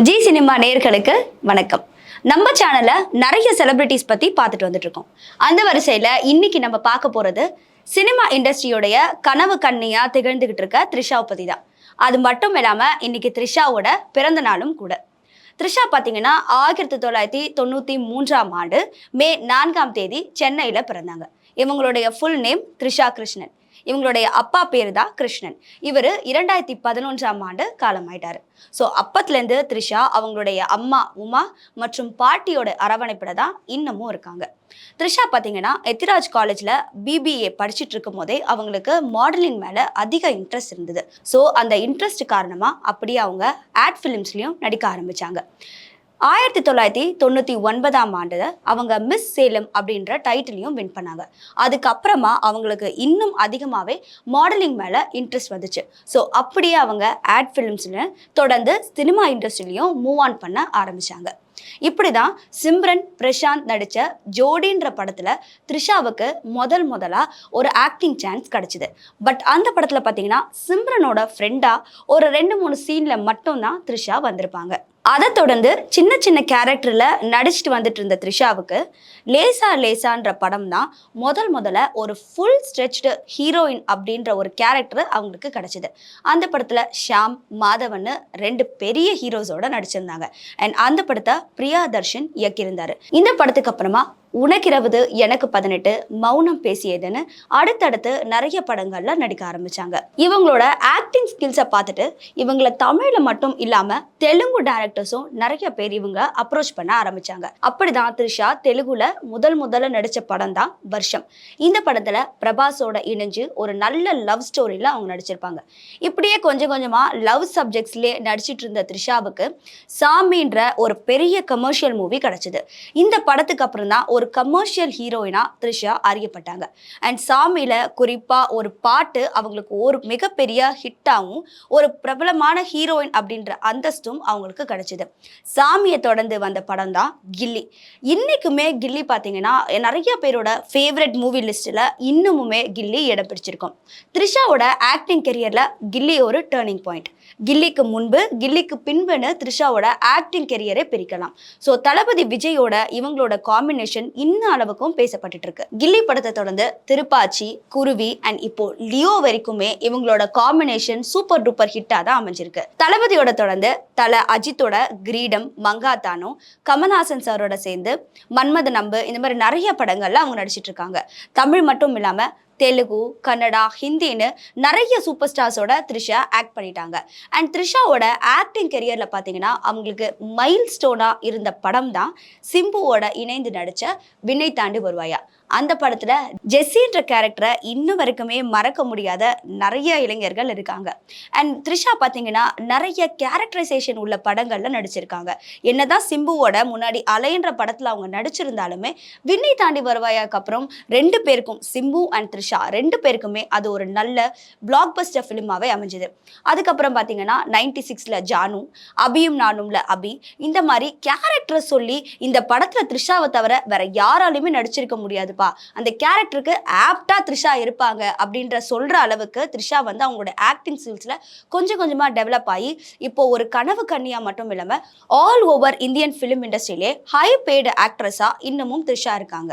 G cinema நேயர்களுக்கு வணக்கம். நம்ம சேனல்ல நிறைய செலிபிரிட்டிஸ் பத்தி பார்த்துட்டு வந்துட்டு இருக்கோம். அந்த வரிசையில இன்னைக்கு நம்ம பார்க்க போறது சினிமா இண்டஸ்ட்ரியோடைய கனவு கன்னியா திகழ்ந்துகிட்டு இருக்க த்ரிஷாவை பத்தி தான். அது மட்டும் இல்லாம இன்னைக்கு த்ரிஷாவோட பிறந்த நாளும் கூட. த்ரிஷா பார்த்தீங்கன்னா 1993ஆம் ஆண்டு மே 4ஆம் தேதி சென்னையில பிறந்தாங்க. இவங்களுடைய ஃபுல் நேம் த்ரிஷா கிருஷ்ணன். இவங்களுடைய அப்பா பேர் தான் கிருஷ்ணன். இவர் 2011ஆம் ஆண்டு காலமாயிட்டாரு. ஸோ அப்பத்துலேருந்து த்ரிஷா அவங்களுடைய அம்மா உமா மற்றும் பாட்டியோட அரவணைப்பில் தான் இன்னமும் இருக்காங்க. த்ரிஷா பார்த்தீங்கன்னா எத்திராஜ் காலேஜில் பிபிஏ படிச்சுட்டு இருக்கும் போதே அவங்களுக்கு மாடலிங் மேலே அதிக இன்ட்ரெஸ்ட் இருந்தது. ஸோ அந்த இன்ட்ரெஸ்ட் காரணமாக அப்படியே அவங்க ஆட் ஃபிலிம்ஸ்லையும் நடிக்க ஆரம்பித்தாங்க. 1999ஆம் ஆண்டு அவங்க மிஸ் சேலம் அப்படின்ற டைட்டிலையும் வின் பண்ணாங்க. அதுக்கப்புறமா அவங்களுக்கு இன்னும் அதிகமாகவே மாடலிங் மேலே இன்ட்ரெஸ்ட் வந்துச்சு. ஸோ அப்படியே அவங்க ஆட் ஃபிலிம்ஸ்ல தொடர்ந்து சினிமா இண்டஸ்ட்ரியிலையும் மூவ் ஆன் பண்ண ஆரம்பித்தாங்க. இப்படிதான் சிம்ரன் பிரசாந்த் நடிச்ச ஜோடின்ற படத்துல த்ரிஷாவுக்கு முதலா ஒரு ஆக்டிங் சான்ஸ் கிடைச்சது. பட் அந்த படத்துல பாத்தீங்கன்னா சிம்ரனோட ஃப்ரெண்டா ஒரு 2-3 சீன்ல மட்டும்தான் த்ரிஷா வந்திருப்பாங்க. அதை தொடர்ந்து சின்ன சின்ன கேரக்டர்ல நடிச்சுட்டு வந்துட்டு இருந்த த்ரிஷாவுக்கு லேசா லேசான்ற படம் தான் முதல்ல ஒரு ஃபுல் ஸ்ட்ரெச்டு ஹீரோயின் அப்படின்ற ஒரு கேரக்டர் அவங்களுக்கு கிடைச்சது. அந்த படத்துல ஷாம் மாதவன் 2 பெரிய ஹீரோஸோட நடிச்சிருந்தாங்க. அண்ட் அந்த படத்தை பிரியாதர்ஷன் இயக்கியிருந்தாரு. இந்த படத்துக்கு அப்புறமா உனக்கிரவது எனக்கு 18 மௌனம் பேசியதுன்னு அடுத்தடுத்து நிறைய படங்கள்ல நடிக்க ஆரம்பிச்சாங்க. இவங்களோட ஆக்டிங் ஸ்கில்ஸை பார்த்துட்டு இவங்களை தமிழ்ல மட்டும் இல்லாம தெலுங்கு டைரக்டர்ஸும் நிறைய பேர் இவங்க அப்ரோச் பண்ண ஆரம்பிச்சாங்க. அப்படிதான் த்ரிஷா தெலுங்குல முதல்ல நடிச்ச படம் தான் வருஷம். இந்த படத்துல பிரபாஸோட இணைஞ்சு ஒரு நல்ல லவ் ஸ்டோரியில அவங்க நடிச்சிருப்பாங்க. இப்படியே கொஞ்சம் கொஞ்சமா லவ் சப்ஜெக்ட்ஸ்லேயே நடிச்சிட்டு இருந்த த்ரிஷாவுக்கு சாமின்ற ஒரு பெரிய கமர்ஷியல் மூவி கிடைச்சது. இந்த படத்துக்கு அப்புறம் தான் ஒரு கமர்ஷியல் ஹீரோயினா த்ரிஷா அறியப்பட்டாங்க. அண்ட் சாமியில குறிப்பா ஒரு பாட்டு அவங்களுக்கு ஒரு மிகப்பெரிய ஹிட்டாவும் ஒரு பிரபலமான ஹீரோயின் அப்படின்ற அந்தஸ்தும் அவங்களுக்கு கிடைச்சது. சாமியை தொடர்ந்து வந்த படம் தான் கில்லி. இன்னைக்குமே கில்லி பார்த்தீங்கன்னா நிறைய பேரோட ஃபேவரட் மூவி லிஸ்ட்ல இன்னமுமே கில்லி இடம் பிடிச்சிருக்கும். த்ரிஷாவோட ஆக்டிங் கெரியர்ல கில்லி ஒரு டேர்னிங் பாயிண்ட். கில்லிக்கு முன்பு கில்லிக்கு பின்புன்னு த்ரிஷாவோட ஆக்டிங் கெரியரை பிரிக்கலாம். ஸோ தளபதி விஜயோட இவங்களோட காம்பினேஷன் இன்ன அளவுக்கும் பேசப்பட்டு இருக்கு. கில்லி படத்தை தொடர்ந்து திருப்பாச்சி, குருவி அண்ட் இப்போ லியோ வரைக்குமே இவங்களோட காம்பினேஷன் சூப்பர் டூப்பர் ஹிட்டா தான் அமைஞ்சிருக்கு. தளபதியோட தொடர்ந்து தல அஜித்தோட கிரீடம், மங்காத்தானோ, கமல்ஹாசன் சாரோட சேர்ந்து மன்மத நம்பு இந்த மாதிரி நிறைய படங்கள்ல அவங்க நடிச்சிட்டு இருக்காங்க. தமிழ் மட்டும் இல்லாம தெலுங்கு, கன்னடா, ஹிந்தின்னு நிறைய சூப்பர் ஸ்டார்ஸோட த்ரிஷா ஆக்ட் பண்ணிட்டாங்க. அண்ட் த்ரிஷாவோட ஆக்டிங் கெரியர்ல பார்த்தீங்கன்னா அவங்களுக்கு மைல் ஸ்டோனா இருந்த படம் தான் சிம்புவோட இணைந்து நடிச்ச விண்ணை தாண்டி வருவாயா. அந்த படத்துல ஜெஸ்ஸின்ற கேரக்டரை இன்னும் வரைக்குமே மறக்க முடியாத நிறைய இளைஞர்கள் இருக்காங்க. அண்ட் த்ரிஷா பார்த்தீங்கன்னா நிறைய கேரக்டரைசேஷன் உள்ள படங்கள்ல நடிச்சிருக்காங்க. என்னதான் சிம்புவோட முன்னாடி அலைன்ற படத்துல அவங்க நடிச்சிருந்தாலுமே விண்ணை தாண்டி வருவாயாக்கு அப்புறம் 2 பேருக்கும் சிம்பு அண்ட் த்ரிஷா 2 பேருக்குமே அது ஒரு நல்ல பிளாக் பஸ்டர் ஃபிலிமாவே அமைஞ்சது. அதுக்கப்புறம் பார்த்தீங்கன்னா 96ல ஜானு, அபியும் நானும்ல அபி, இந்த மாதிரி கேரக்டரை சொல்லி இந்த படத்துல த்ரிஷாவை தவிர வேற யாராலையுமே நடிச்சிருக்க முடியாதுப்பா, அந்த கேரக்டருக்கு ஆப்டா த்ரிஷா இருப்பாங்க அப்படின்ற சொல்ற அளவுக்கு த்ரிஷா வந்து அவங்களோட ஆக்டிங் ஸ்கில்ஸ்ல கொஞ்சம் கொஞ்சமா டெவலப் ஆகி இப்போ ஒரு கனவு கன்னியா மட்டும் இல்லாம ஆல் ஓவர் இந்தியன் ஃபிலிம் இண்டஸ்ட்ரியிலே ஹை பெய்டு ஆக்ட்ரஸா இன்னமும் த்ரிஷா இருக்காங்க.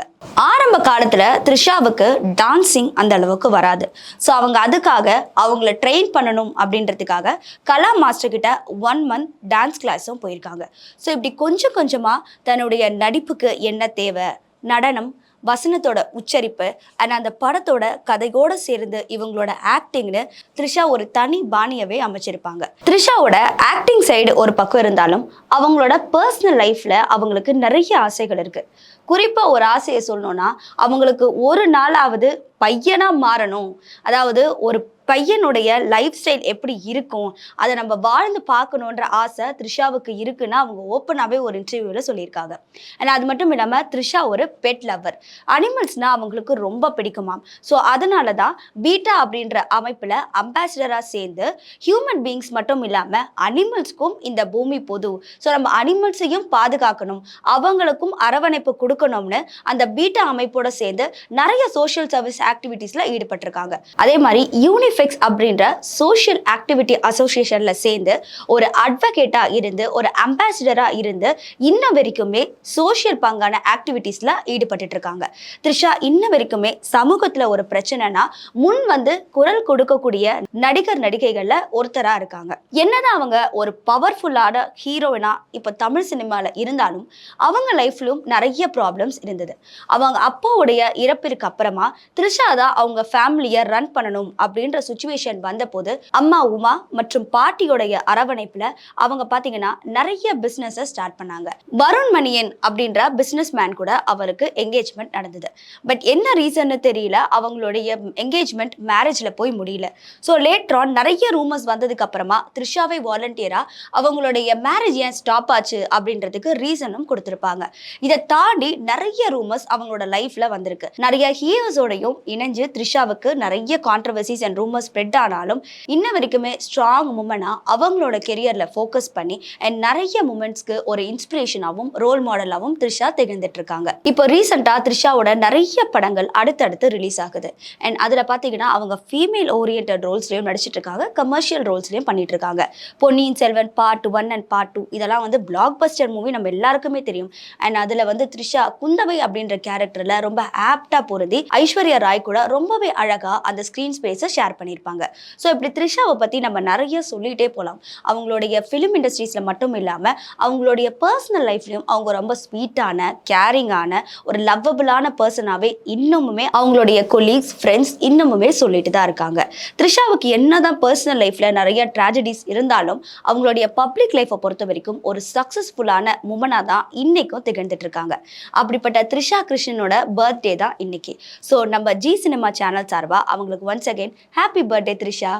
ஆரம்ப காலத்துல த்ரிஷாவுக்கு டான்சிங் அந்த அளவுக்கு வராது. ஸோ அவங்க அதுக்காக அவங்கள ட்ரெயின் பண்ணணும் அப்படின்றதுக்காக கலா மாஸ்டர் கிட்ட 1 மந்த் டான்ஸ் கிளாஸும் போயிருக்காங்க. ஸோ இப்படி கொஞ்சம் கொஞ்சமா தன்னுடைய நடிப்புக்கு என்ன தேவை, நடனம், வசனத்தோட உச்சரிப்பு அண்ட் அந்த படத்தோட கதையோட சேர்ந்து இவங்களோட ஆக்டிங்னு த்ரிஷா ஒரு தனி பாணியவே அமைச்சிருப்பாங்க. த்ரிஷாவோட ஆக்டிங் சைடு ஒரு பக்கம் இருந்தாலும் அவங்களோட பர்சனல் லைஃப்ல அவங்களுக்கு நிறைய ஆசைகள் இருக்கு. குறிப்பா ஒரு ஆசையை சொல்லணும்னா அவங்களுக்கு ஒரு நாளாவது பையனா மாறணும், அதாவது ஒரு பையனுடைய லைஃப் ஸ்டைல் எப்படி இருக்கும் அதை நம்ம வாழ்ந்து பார்க்கணுன்ற ஆசை த்ரிஷாவுக்கு இருக்குன்னு அவங்க ஓப்பனாகவே ஒரு இன்டர்வியூவில் சொல்லியிருக்காங்க. அண்ட் அது மட்டும் இல்லாமல் த்ரிஷா ஒரு பெட் லவர். அனிமல்ஸ்னால் அவங்களுக்கு ரொம்ப பிடிக்குமாம். ஸோ அதனால தான் பீட்டா அப்படின்ற அமைப்பில் அம்பாசிடராக சேர்ந்து ஹியூமன் பீயிங்ஸ் மட்டும் இல்லாமல் அனிமல்ஸ்க்கும் இந்த பூமி பொது, ஸோ நம்ம அனிமல்ஸையும் பாதுகாக்கணும், அவங்களுக்கும் அரவணைப்பு கொடுக்கணும்னு அந்த பீட்டா அமைப்போட சேர்ந்து நிறைய சோஷியல் சர்வீஸ் ஆக்டிவிட்டீஸில் ஈடுபட்டிருக்காங்க. அதே மாதிரி யூனிஃபை விஎஃப்எக்ஸ் அப்படின்ற சோஷியல் ஆக்டிவிட்டி அசோசியேஷன்ல சேர்ந்து ஒரு அட்வொகேட்டா இருந்து ஒரு அம்பாசிடரா இருந்து இன்ன வரைக்குமே சோஷியல் பங்கான ஆக்டிவிட்டீஸ்ல ஈடுபட்டு இருக்காங்க. த்ரிஷா இன்ன வரைக்குமே சமூகத்துல ஒரு பிரச்சனைனா முன் வந்து குரல் கொடுக்கக்கூடிய நடிகர் நடிகைகள்ல ஒருத்தரா இருக்காங்க. என்னதான் அவங்க ஒரு பவர்ஃபுல்லான ஹீரோயினா இப்ப தமிழ் சினிமால இருந்தாலும் அவங்க லைஃப்லயும் நிறைய ப்ராப்ளம்ஸ் இருந்தது. அவங்க அப்பாவுடைய இறப்பிற்கு அப்புறமா த்ரிஷா தான் அவங்க ஃபேமிலியை ரன் பண்ணணும் அப்படின்ற சுச்சுவேஷன் வந்தபோது அம்மா உமா மற்றும் பாட்டியோடைய அரவணைப்புல அவங்க பாத்தீங்கன்னா நிறைய பிசினஸ் ஸ்டார்ட் பண்ணாங்க. வருண் மணியன் அப்படின்ற பிசினஸ் மேன் கூட அவருக்கு என்கேஜ்மெண்ட் நடந்தது. பட் என்ன ரீசன் தெரியல, அவங்களுடைய என்கேஜ்மெண்ட் மேரேஜ்ல போய் முடியல. ஸோ லேட்டர் ஆன் நிறைய ரூமர்ஸ் வந்ததுக்கு அப்புறமா த்ரிஷாவை வாலண்டியரா அவங்களுடைய மேரேஜ் ஏன் ஸ்டாப் ஆச்சு அப்படின்றதுக்கு ரீசனும் கொடுத்திருப்பாங்க. இதை தாண்டி நிறைய ரூமர்ஸ் அவங்களோட லைஃப்ல வந்திருக்கு. நிறைய ஹீரோஸோடையும் இணைஞ்சு த்ரிஷாவுக்கு நிறைய கான்ட்ரவர்சிஸ் அண்ட் ரூமர்ஸ் ஸ்ப்ரெட் ஆனாலும் இன்ன வரைக்குமே ஸ்ட்ராங் உமனா அவங்களோட கெரியர்ல ஃபோக்கஸ் பண்ணி அண்ட் நிறைய மூமெண்ட்ஸ்க்கு ஒரு இன்ஸ்பிரேஷனாகவும் ரோல் மாடலாகவும் த்ரிஷா திகழ்ந்துட்டு இருக்காங்க. இப்போ ரீசெண்டா த்ரிஷாவோட நிறைய படங்கள் அடுத்தடுத்து ரிலீஸ் ஆகுது. அண்ட் அதுல பாத்தீங்கன்னா அவங்க ஃபீமேல் ஓரியன்டட் ரோல்ஸ்லயும் நடிச்சிட்டு இருக்காங்க, கமர்ஷியல் ரோல்ஸ்லயும் பண்ணிட்டு இருக்காங்க. Ponniyin Selvan part 1 and part 2 இதெல்லாம் வந்து பிளாக் பஸ்டர் மூவி, நம்ம எல்லாருக்குமே தெரியும். அண்ட் அதுல வந்து த்ரிஷா குந்தவை அப்படின்ற கேரக்டர்ல ரொம்ப ஆப்டா பொருந்தி ஐஸ்வர்யா ராய் கூட ரொம்பவே அழகா அந்த ஸ்கிரீன் ஸ்பேஸை ஷேர் பண்ணியிருப்பாங்க. ஸோ இப்படி த்ரிஷாவை பத்தி நம்ம நிறைய சொல்லிட்டே போகலாம். அவங்களுடைய ஃபிலிம் இண்டஸ்ட்ரீஸ்ல மட்டும் இல்லாம அவங்களுடைய பர்சனல் லைஃப்லயும் அவங்க ரொம்ப ஸ்வீட்டான, கேரிங்கான, ஒரு லவ்வபிளான பர்சனாவே இன்னமுமே அவங்களுடைய கொலீக்ஸ், ஃப்ரெண்ட்ஸ் இன்னமுமே சொல்லிட்டு தான் இருக்காங்க. த்ரிஷாவுக்கு என்னதான் பர்சனல் லைஃப்ல நிறைய ட்ராஜடிஸ் இருந்தாலும் அவங்களுடைய பப்ளிக் லைஃப்பை பொறுத்த வரைக்கும் ஒரு சக்சஸ்ஃபுல்லான உமனா தான் இன்னைக்கும் திகழ்ந்துட்டு இருக்காங்க. அப்படிப்பட்ட த்ரிஷா கிருஷ்ணனோட பர்த்டே தான் இன்னைக்கு. ஸோ நம்ம ஜி சினிமா சேனல் சார்பா அவங்களுக்கு once again happy birthday Trisha.